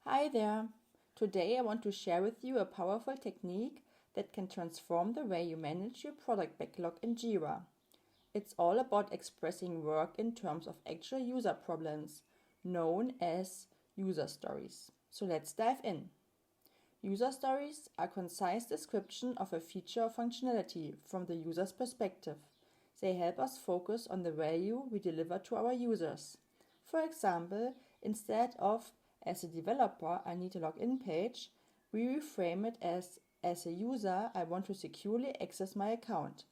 Hi there! Today I want to share with you a powerful technique that can transform the way you manage your product backlog in Jira. It's all about expressing work in terms of actual user problems, known as user stories. So let's dive in. User stories are concise description of a feature or functionality from the user's perspective. They help us focus on the value we deliver to our users. For example, instead of "as a developer, I need a login page," we reframe it as a user, I want to securely access my account.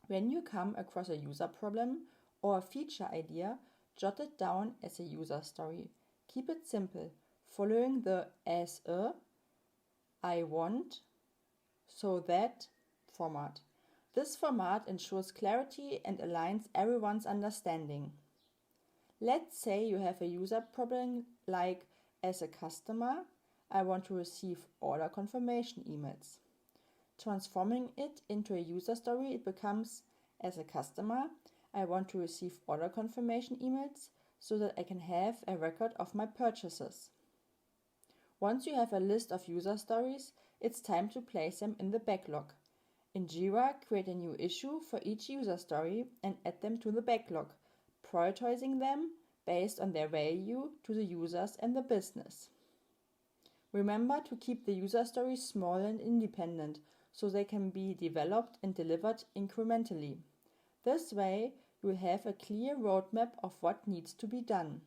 When you come across a user problem or a feature idea, jot it down as a user story. Keep it simple, following the "as a," "I want," "so that" format. This format ensures clarity and aligns everyone's understanding. Let's say you have a user problem like "as a customer, I want to receive order confirmation emails." Transforming it into a user story, it becomes "as a customer, I want to receive order confirmation emails so that I can have a record of my purchases." Once you have a list of user stories, it's time to place them in the backlog. In Jira, create a new issue for each user story and add them to the backlog, prioritizing them based on their value to the users and the business. Remember to keep the user stories small and independent so they can be developed and delivered incrementally. This way, you will have a clear roadmap of what needs to be done.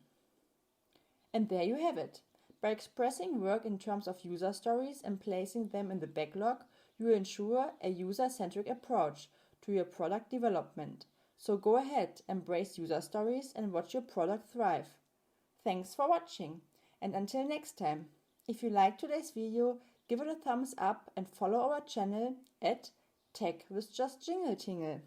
And there you have it. By expressing work in terms of user stories and placing them in the backlog, you ensure a user-centric approach to your product development. So go ahead, embrace user stories and watch your product thrive. Thanks for watching, and until next time. If you liked today's video, give it a thumbs up and follow our channel at Tech with Just Jingle Tingle.